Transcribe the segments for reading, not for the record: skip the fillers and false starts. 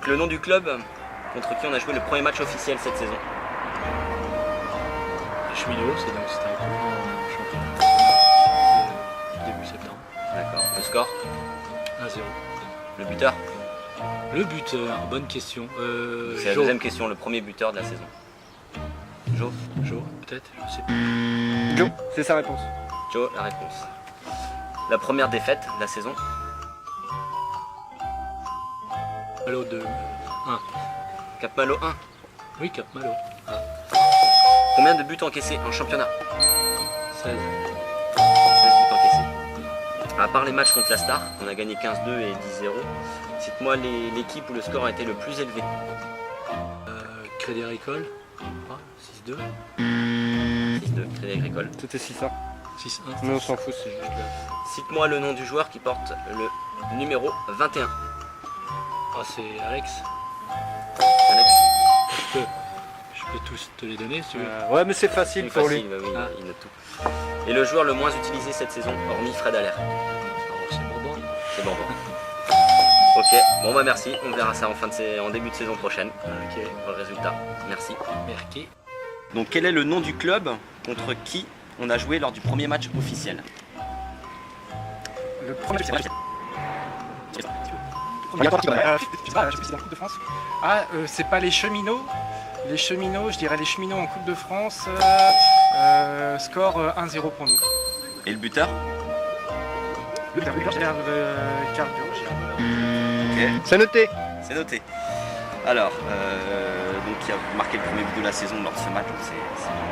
le nom du club contre qui on a joué le premier match officiel cette saison. Cheminot, c'est donc c'était un coup en championnat. Début septembre. D'accord. Le score? 1-0. Le buteur? Le buteur, bonne question. C'est la deuxième question, le premier buteur de la saison. Jo? Jo, peut-être, je sais pas. Jo, c'est sa réponse. Jo, la réponse. La première défaite de la saison? Malo 2. 1. Cap Malo 1. Oui, Cap Malo. Combien de buts encaissés en championnat? 16. 16 buts encaissés. À part les matchs contre la Star, on a gagné 15-2 et 10-0. Cite-moi l'équipe où le score a été le plus élevé. Crédit Agricole. 6-2. 6-2, Crédit Agricole. C'était 6-1. 6-1. Mais on s'en fout, c'est juste là. Cite-moi le nom du joueur qui porte le numéro 21. Ah, c'est Alex. Alex? Je peux tous te les donner si tu veux. Ouais, mais c'est facile C'est pour facile, lui. bah oui, Ah. il note tout. Et le joueur le moins utilisé cette saison, hormis Fred Allaire? Alors, c'est Bourbon. C'est bon. Ok, bon bah merci, on verra ça en début de saison prochaine. Ok. Pour le résultat. Merci. Merqué. Donc quel est le nom du club contre qui on a joué lors du premier match officiel? Le premier Coupe de France. Ah, c'est pas les cheminots. Les cheminots, je dirais les cheminots en Coupe de France. Score 1-0 pour nous. Et le buteur? Carl Burger. Ok, C'est noté. c'est noté. Alors, donc il a marqué le premier but de la saison lors de ce match, donc c'est bien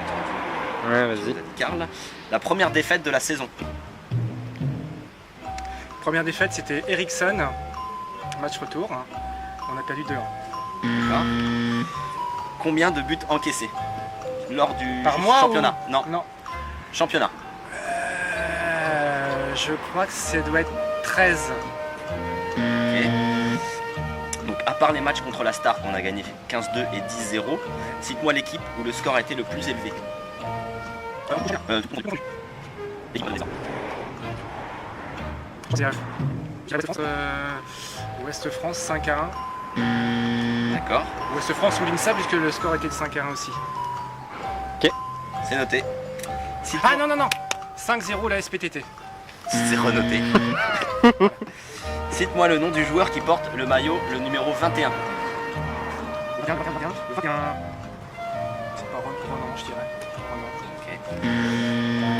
entendu. Ouais, Vous a dit Karl. La première défaite de la saison? Première défaite, c'était Ericsson. Match retour. On a perdu 2-1. D'accord. Combien de buts encaissés lors du Par mois championnat? ou... Non, Non. championnat. Je crois que ça doit être 13. Ok. Donc à part les matchs contre la Star, on a gagné 15-2 et 10-0. Cite-moi l'équipe où le score a été le plus élevé. Ouest France 5-1. D'accord, Ouest France ou l'INSA puisque le score était de 5-1 aussi. c'est noté. Cite-moi... Ah non, non, non 5-0 la SPTT. C'est renoté. Cite-moi le nom du joueur qui porte le maillot, le numéro 21. C'est pas Ronan, je dirais. Ronan. Ok.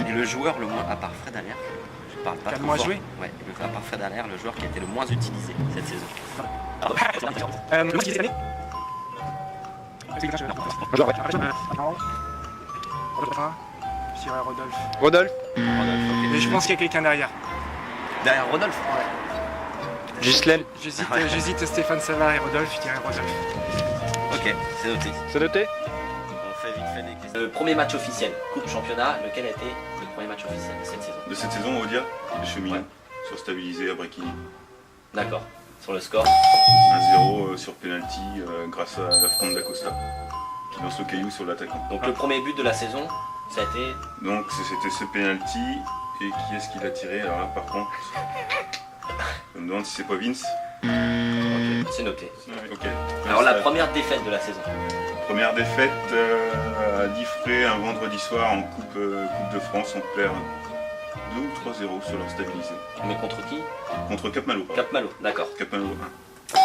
Et le joueur le moins, à part Fred Allaire, je parle pas Qui a le trop moins fort. joué Ouais, à part Fred Allaire, le joueur qui a été le moins utilisé cette saison. Je dirais Rodolphe. Rodolphe. Rodolphe, ok. Mais je pense qu'il y a quelqu'un derrière. Derrière Rodolphe? Gislaine. J'hésite Stéphane Savard et Rodolphe, je dirais Rodolphe. Ok, c'est noté. C'est noté. On fait vite fait les questions. Le premier match officiel, Coupe Championnat, lequel a été le premier match officiel de cette saison? De cette saison, on va dire, les cheminots Ouais. sur stabilisé à Bréquigny. D'accord. Sur le score? 1-0 sur penalty grâce à la Fronde d'Acosta qui lance le caillou sur l'attaquant. Donc le premier but de la saison, ça a été... Donc c'était ce penalty et qui est-ce qui l'a tiré? Alors là par contre, je me demande si c'est pas Vince. Ok, c'est noté. Ok. Alors la première défaite de la saison? Première défaite à Diffré un vendredi soir en Coupe de France, on perd 2 ou 3-0 sur leur stabilisé. Mais contre qui? Contre Cap Malo. pardon. Cap Malo, d'accord. Cap Malo 1.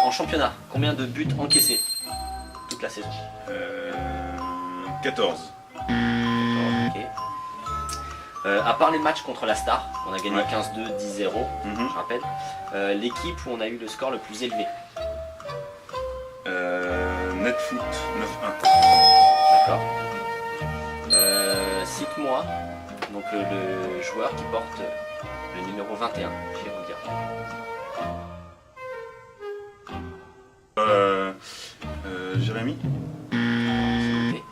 En championnat, combien de buts encaissés toute la saison? 14. Ok. À part les matchs contre la Star, on a gagné Ouais. 15-2, 10-0, Mhm. je rappelle. L'équipe où on a eu le score le plus élevé? Netfoot 9-1. D'accord. Cite-moi donc le joueur qui porte le numéro 21, je vais vous dire. Jérémy. Ok.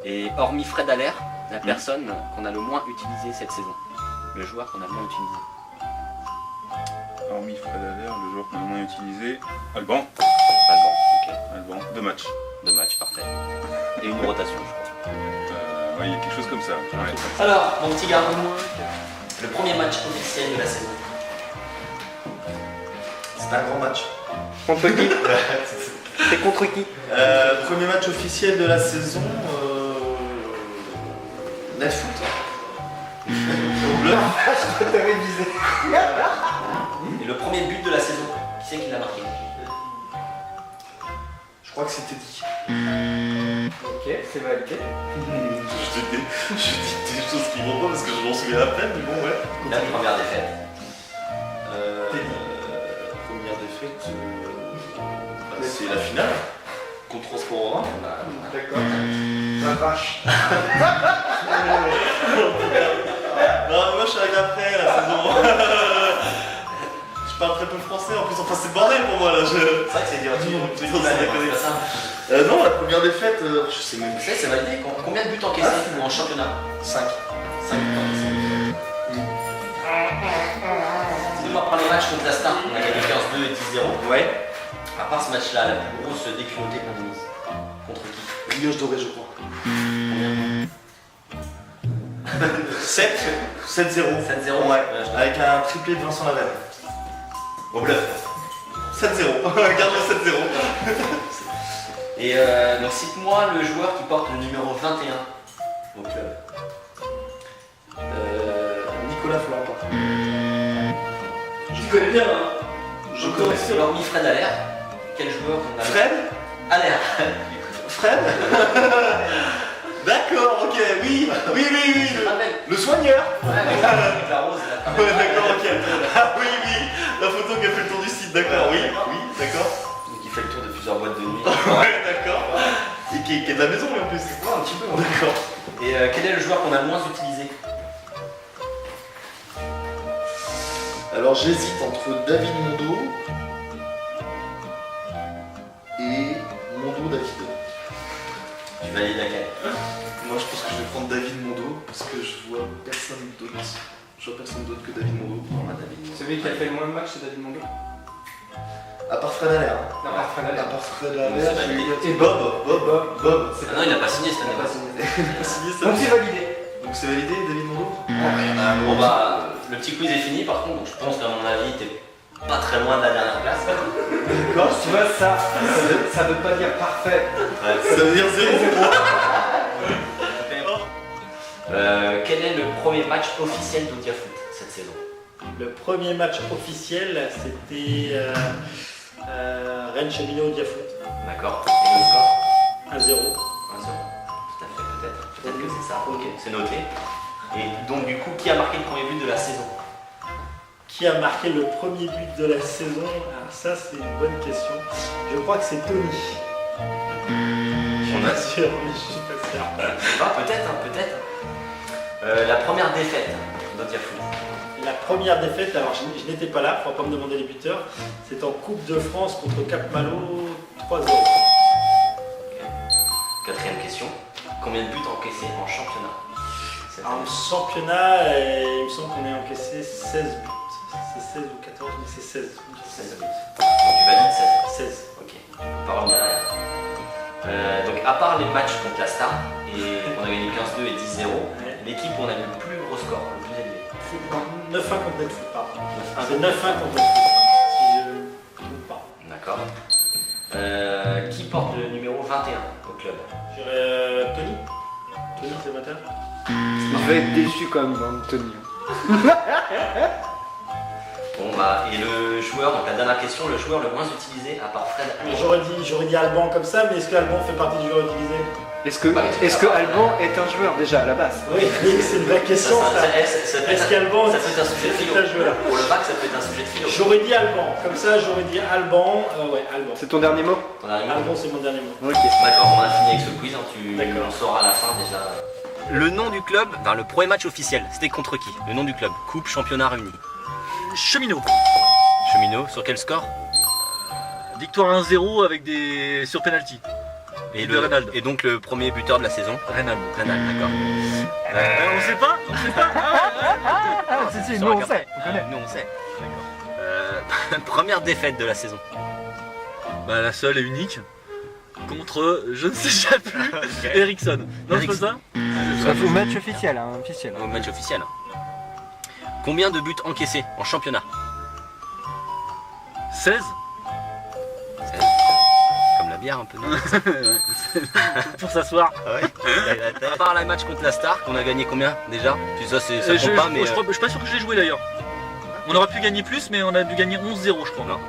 Et hormis Fred Allaire, la personne qu'on a le moins utilisé cette saison. Le joueur qu'on a le moins utilisé. Hormis Fred Allaire, le joueur qu'on a moins utilisé. Alban. Alban, ok. Alban. 2 matchs. 2 matchs, parfait. Et une rotation, je crois. Ouais, il y a quelque chose comme ça. Ouais. Alors, mon petit gars, le premier match officiel de la saison. C'est un grand match. Contre qui? C'est contre qui? Premier match officiel de la saison. Netfoot. Au bleu. Et le premier but de la saison, qui c'est qui l'a marqué? Je crois que c'était dit. Ok, c'est validé. Je dis des choses qui vont pas parce que je m'en souviens à peine, mais bon, ouais. La première défaite. Première défaite, c'est la finale contre Transport D'accord. La vache. Non, moi je suis arrivé après la saison. Je parle très peu français, en plus, enfin c'est le bordel pour moi là. C'est vrai que c'est dur. Non, la première défaite, je sais même Tu plus. sais, c'est validé. Combien de buts encaissés en championnat? 5. 5 buts encaissés. Dis-moi, par les matchs contre la Star, on a gagné 15-2 et 10-0. Ouais. À part ce match-là, la plus grosse déculottée qu'on a mise. Contre qui? Brioche dorée, je crois. 7. 7-0. 7-0. Ouais, avec un triplé de Vincent Lavelle. Au bluff. 7-0. Garde le 7-0. Et donc cite-moi le joueur qui porte le numéro 21 au club. Nicolas Florentin. Je connais bien, hein. Je connais. Hormis Fred Allaire, quel joueur on a? Fred Allaire. Fred D'accord, ok, oui. Le soigneur. Ouais, avec la rose. Ouais, d'accord, ok. Ah oui, la photo qui a fait le tour du site, d'accord, oui, d'accord. Donc il fait le tour de plusieurs boîtes de nuit. Ouais, d'accord. Et qui est de la maison, lui, en plus. Ouais, un petit peu. D'accord. Et quel est le joueur qu'on a le moins utilisé? Alors j'hésite entre David Mondo et Mondo David. Tu valides laquelle? Moi je pense que je vais prendre David Mondo parce que je vois personne d'autre. Je vois personne d'autre que David Mondo. On a David. Celui qui a fait le moins de matchs, c'est David Mondo. À part Fred Allaire. Hein. Non, pas Fred Allaire. À part Fred C'est Allaire. validé. Et Bob. Ah non, il n'a pas signé cette année. Signé ça. Donc c'est validé. Donc c'est validé, David Mondo. Bon bah, le petit quiz est fini par contre, donc je pense qu'à mon avis, t'es pas très loin de la dernière place. D'accord. Tu vois, ça veut pas dire parfait. Ça veut dire 0. Quel est le premier match officiel d'Audiafoot cette saison? Le premier match officiel, c'était Rennes Cheminot Diafoot. D'accord. Et le score? 1-0. 1-0. Tout à fait, peut-être. Peut-être que c'est ça. Ok, c'est noté. Et donc du coup, qui a marqué le premier but de la saison? Qui a marqué le premier but de la saison? Alors ça, c'est une bonne question. Je crois que c'est Tony. Je suis pas sûr, mais je suis pas sûr. Ah, peut-être, hein, peut-être. La première défaite d'Audiafoot. La première défaite, alors je n'étais pas là, faut pas me demander les buteurs. C'est en Coupe de France contre Cap-Malo 3-0. Quatrième question. Combien de buts encaissés en championnat cette En année? championnat, il me semble qu'on a encaissé 16 buts. C'est 16 ou 14, mais c'est 16. 16 buts. Donc tu valides 16. 16. Ok. Parole derrière. Donc à part les matchs contre la Star, et on a gagné 15-2 et 10-0, l'équipe où on a le plus gros score, le plus élevé. 9-1 contre Netfoot, pardon. C'est 9-1 contre Netfoot, si je ne me trompe pas. D'accord. Qui porte le numéro 21 au club? Je dirais Tony. Tony, c'est le matin. Il va être déçu quand même, Anthony. Bon bah, et le joueur, donc la dernière question, le joueur le moins utilisé à part Fred Allaire. J'aurais dit Alban comme ça, mais est-ce que Alban fait partie du joueur utilisé? Est-ce que Alban est un joueur déjà à la base? Oui, c'est une vraie question ça. Ça peut Est-ce être qu'Alban un sujet de philo. est un joueur? Pour le bac, ça peut être un sujet de philo. J'aurais dit Alban, comme ça j'aurais dit Alban, ouais Alban. C'est ton dernier mot? On arrive. Alban c'est mon dernier mot. Ok. D'accord, on a fini avec ce quiz, hein, D'accord. on saura à la fin déjà. Le nom du club, enfin, le premier match officiel, c'était contre qui? Le nom du club, coupe, championnat réuni. Cheminot. Cheminot, sur quel score? Victoire 1-0 avec des sur penalty. Et, de Reynald. et donc le premier buteur de la saison? Reynald. Reynald, d'accord. On sait pas. Si, Sur nous la on carte. sait, on connaît. Nous on sait. D'accord. Première défaite de la saison. Bah, la seule et unique contre je ne sais déjà plus Ericsson. Non, c'est pas ça? Sauf au match officiel, hein, officiel. Au match officiel. Combien de buts encaissés en championnat? 16. bière un peu, non? Pour s'asseoir. À part la match contre la Star, on a gagné combien déjà? Puis ça, ça Je compte pas, mais. je suis pas sûr que je l'ai joué d'ailleurs. On aurait pu gagner plus, mais on a dû gagner 11-0, je crois. Non.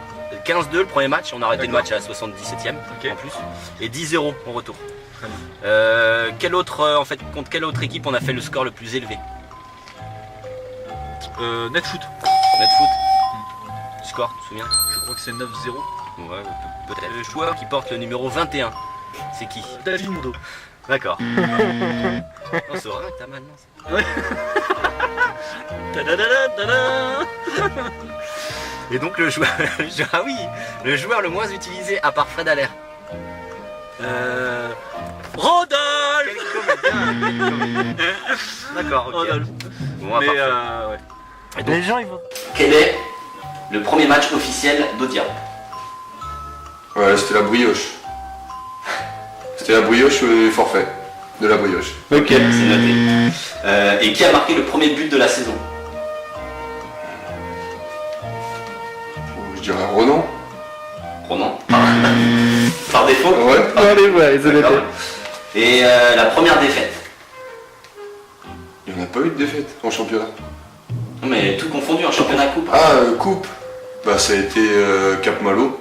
15-2 le premier match, on a arrêté le D'accord. match à la 77ème Ok. en plus. Et 10-0 en retour. Très bien. Quelle autre, en fait, contre quelle autre équipe on a fait le score le plus élevé? Netfoot. Netfoot. Score, tu te souviens? Je crois que c'est 9-0. Ouais, peut-être. Le joueur qui porte le numéro 21, c'est qui? David Mondo. D'accord. Non, c'est vrai que t'as mal, non? Tadadadadada. Et donc le joueur, ah oui, le joueur le moins utilisé à part Fred Allaire. Rodolphe. D'accord, ok. Rodolphe. Bon, Mais parfait. ouais. Et donc, Les gens, ils vont. quel est le premier match officiel d'Audia? Ouais, c'était la brioche. C'était la brioche ou le forfait de la brioche. Ok, c'est noté. Et qui a marqué le premier but de la saison? Je dirais Ronan. Ronan. Par défaut? Ouais. Allez, ouais, ils ont D'accord. été. Et la première défaite? Il n'y en a pas eu de défaite en championnat. Non mais tout confondu en championnat coupe. Ah, coupe. Bah ça a été Cap Malo.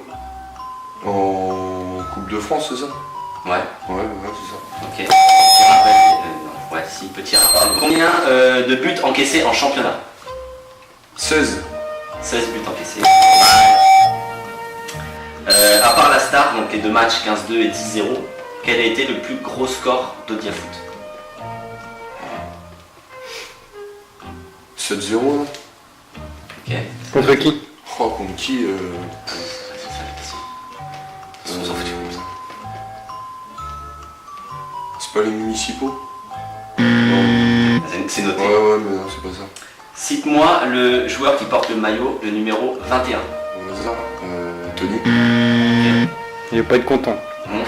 En Coupe de France, c'est ça? Ouais, Ouais, c'est ça. ok. Petit rappel, non, ouais, si, petit rappel. Combien de buts encaissés en championnat? 16. 16 buts encaissés. À part la Star, donc les deux matchs 15-2 et 10-0, quel a été le plus gros score d'Audia Foot? 7-0 là. Ok, Contre qui? Oh, contre qui c'est ça la question. On s'en fout. C'est pas les municipaux? C'est noté. Ouais, mais non, c'est pas ça. Cite-moi le joueur qui porte le maillot, le numéro 21. Ouais, c'est ça. Tony. Il va pas être content. Bon.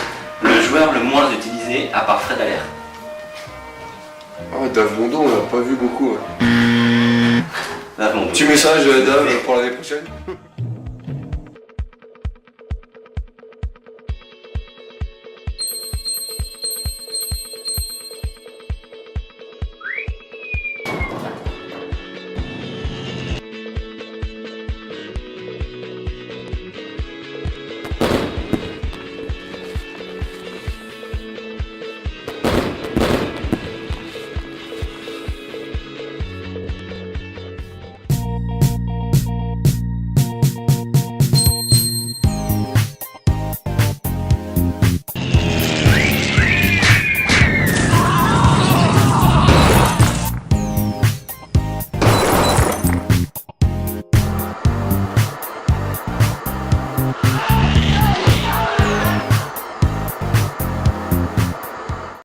Le joueur le moins utilisé à part Fred Allaire. Ah, Dave Mondo, on l'a pas vu beaucoup. Ouais. Là, bon, Petit message, Dave, pour l'année prochaine.